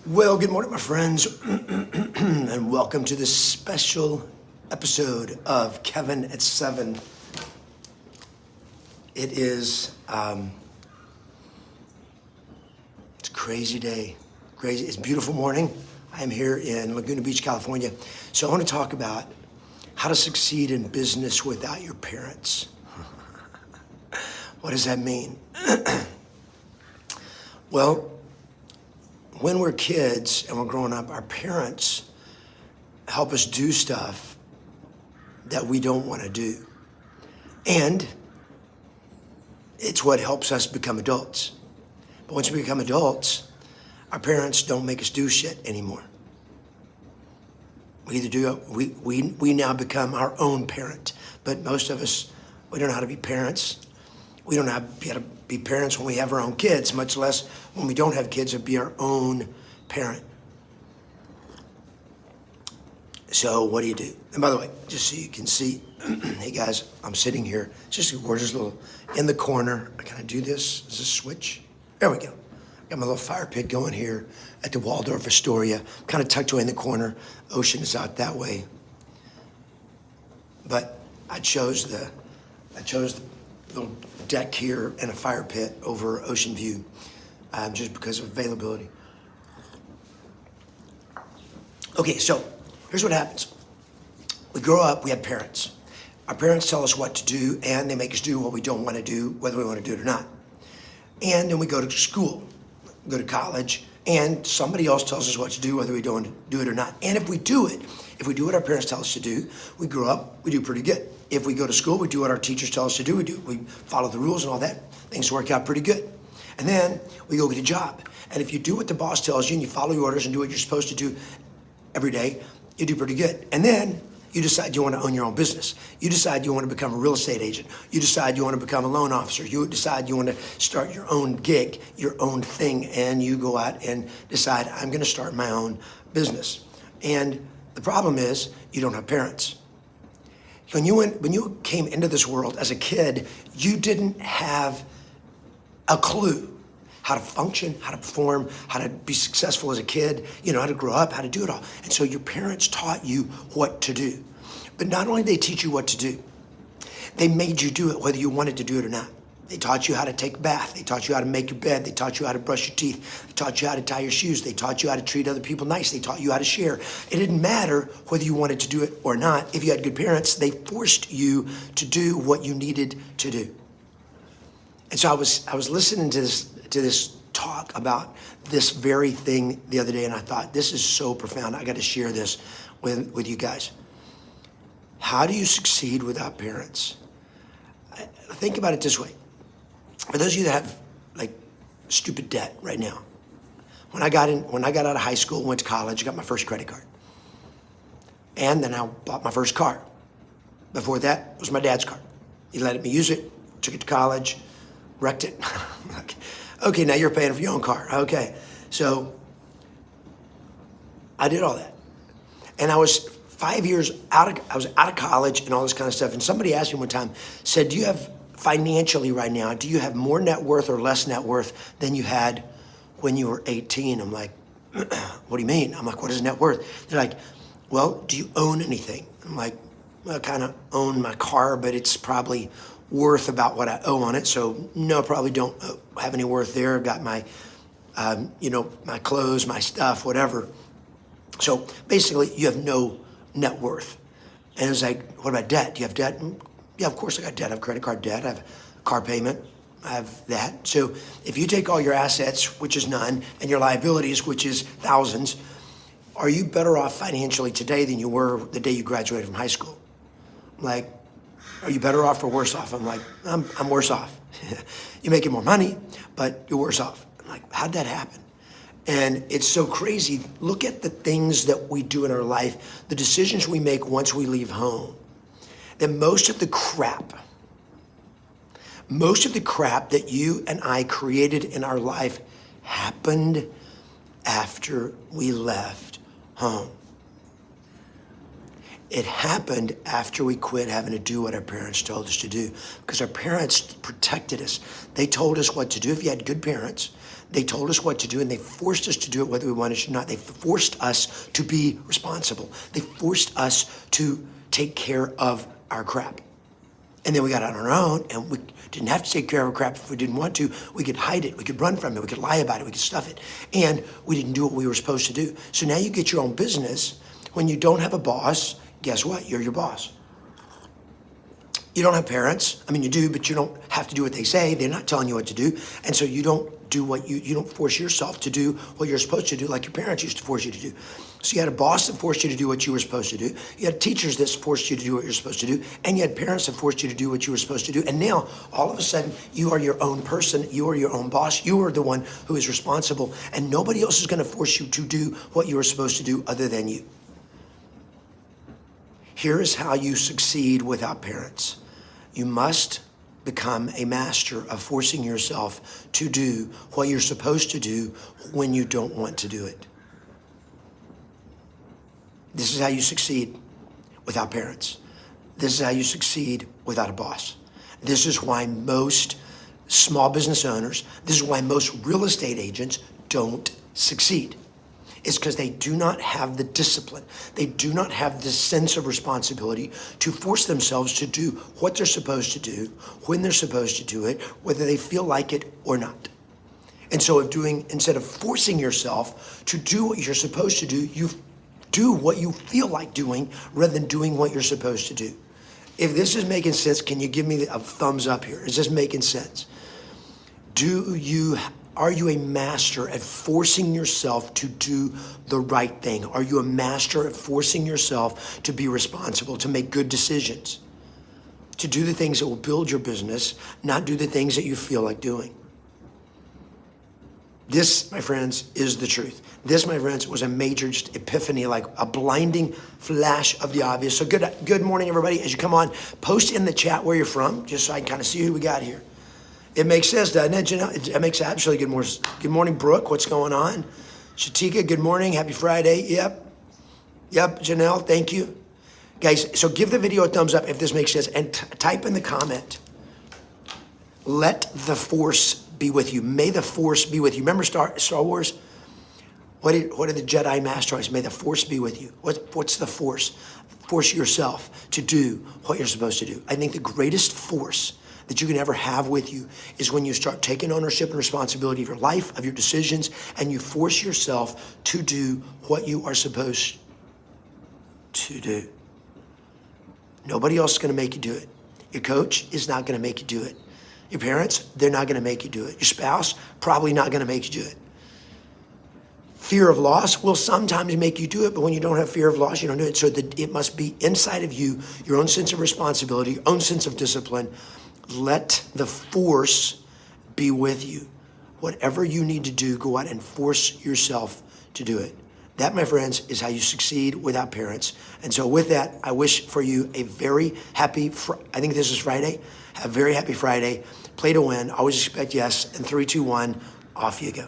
Well, good morning, my friends, and welcome to this special episode of Kevin at 7. It is, it's a crazy day. Crazy. It's a beautiful morning. I am here in Laguna Beach, California. So I want to talk about how to succeed in business without your parents. What does that mean? Well, when we're kids and we're growing up, our parents help us do stuff that we don't want to do. And it's what helps us become adults. But once we become adults, our parents don't make us do shit anymore. We either do, we now become our own parent. But most of us, we don't know how to be parents. We don't know how to be parents when we have our own kids, much less when we don't have kids or be our own parent. So what do you do? And by the way, just so you can see, hey guys, I'm sitting here, it's just a gorgeous little, in the corner. Can I do this? Is this switch? There we go. I got my little fire pit going here at the Waldorf Astoria, kind of tucked away in the corner. Ocean is out that way. But I chose the little deck here and a fire pit over ocean view, just because of availability. Okay, so here's what happens. We grow up, we have parents. Our parents tell us what to do, and they make us do what we don't want to do, whether we want to do it or not. And then we go to school, go to college, and somebody else tells us what to do, whether we don't do it or not. And if we do it, if we do what our parents tell us to do, we grow up, we do pretty good. If we go to school, we do what our teachers tell us to do. We follow the rules and all that. Things work out pretty good. And then we go get a job. And if you do what the boss tells you and you follow your orders and do what you're supposed to do every day, you do pretty good. And then you decide you want to own your own business. You decide you want to become a real estate agent. You decide you want to become a loan officer. You decide you want to start your own gig, your own thing, and you go out and decide, I'm going to start my own business. And the problem is you don't have parents. When you came into this world as a kid, you didn't have a clue how to function, how to perform, how to be successful as a kid, how to grow up, how to do it all. And so your parents taught you what to do. But not only did they teach you what to do, they made you do it whether you wanted to do it or not. They taught you how to take a bath. They taught you how to make your bed. They taught you how to brush your teeth. They taught you how to tie your shoes. They taught you how to treat other people nice. They taught you how to share. It didn't matter whether you wanted to do it or not. If you had good parents, they forced you to do what you needed to do. And so I was listening to this talk about this very thing the other day, and I thought, this is so profound. I got to share this with you guys. How do you succeed without parents? Think about it this way. For those of you that have stupid debt right now, when I got out of high school, went to college, I got my first credit card. And then I bought my first car. Before that was my dad's car. He let me use it, took it to college, wrecked it. Okay, now you're paying for your own car. Okay, so I did all that. And I was 5 years out of college and all this kind of stuff. And somebody asked me one time, said, do you have financially right now, do you have more net worth or less net worth than you had when you were 18? I'm like, what do you mean? I'm like, what is net worth? They're like, well, do you own anything? I'm like, well, I kind of own my car, but it's probably worth about what I owe on it. So no, probably don't have any worth there. I've got my, my clothes, my stuff, whatever. So basically you have no net worth. And it was like, what about debt? Do you have debt? Yeah, of course I got debt. I have credit card debt. I have car payment. I have that. So if you take all your assets, which is none, and your liabilities, which is thousands, are you better off financially today than you were the day you graduated from high school? Like, are you better off or worse off? I'm like, I'm worse off. You're making more money, but you're worse off. I'm like, how'd that happen? And it's so crazy. Look at the things that we do in our life, the decisions we make once we leave home. That most of the crap that you and I created in our life happened after we left home. It happened after we quit having to do what our parents told us to do, because our parents protected us. They told us what to do. If you had good parents, They told us what to do, and they forced us to do it whether we wanted to or not. They forced us to be responsible. They forced us to take care of our crap. And then we got out on our own, and we didn't have to take care of our crap if we didn't want to. We could hide it. We could run from it. We could lie about it. We could stuff it. And we didn't do what we were supposed to do. So now you get your own business. When you don't have a boss, guess what? You're your boss. You don't have parents. I mean, you do, but you don't have to do what they say. They're not telling you what to do. And so you don't do what you don't force yourself to do what you're supposed to do like your parents used to force you to do. So you had a boss that forced you to do what you were supposed to do. You had teachers that forced you to do what you're supposed to do. And you had parents that forced you to do what you were supposed to do. And now, all of a sudden, you are your own person. You are your own boss. You are the one who is responsible. And nobody else is going to force you to do what you are supposed to do other than you. Here is how you succeed without parents. You must become a master of forcing yourself to do what you're supposed to do when you don't want to do it. This is how you succeed without parents. This is how you succeed without a boss. This is why most small business owners, this is why most real estate agents don't succeed. It's because they do not have the discipline. They do not have the sense of responsibility to force themselves to do what they're supposed to do, when they're supposed to do it, whether they feel like it or not. And so instead of forcing yourself to do what you're supposed to do, you do what you feel like doing rather than doing what you're supposed to do. If this is making sense, can you give me a thumbs up here? Is this making sense? Are you a master at forcing yourself to do the right thing? Are you a master at forcing yourself to be responsible, to make good decisions, to do the things that will build your business, not do the things that you feel like doing? This, my friends, is the truth. This, my friends, was a major just epiphany, like a blinding flash of the obvious. So good morning, everybody. As you come on, post in the chat where you're from, just so I can kind of see who we got here. It makes sense, doesn't it, Janelle? It makes absolutely good morning, Brooke. What's going on? Shatika, good morning. Happy Friday. Yep, Janelle, thank you. Guys, so give the video a thumbs up if this makes sense, and type in the comment, let the force be with you. May the force be with you. Remember Star Wars? What did the Jedi Master always? May the force be with you. What's the force? Force yourself to do what you're supposed to do. I think the greatest force that you can ever have with you is when you start taking ownership and responsibility of your life, of your decisions, and you force yourself to do what you are supposed to do. Nobody else is going to make you do it. Your coach is not going to make you do it. Your parents, they're not going to make you do it. Your spouse, probably not going to make you do it. Fear of loss will sometimes make you do it, but when you don't have fear of loss, you don't do it. So it must be inside of you, your own sense of responsibility, your own sense of discipline. Let the force be with you. Whatever you need to do, go out and force yourself to do it. That, my friends, is how you succeed without parents. And so with that, I wish for you a very happy, I think this is Friday, a very happy Friday. Play to win, always expect yes, and 3, 2, 1, off you go.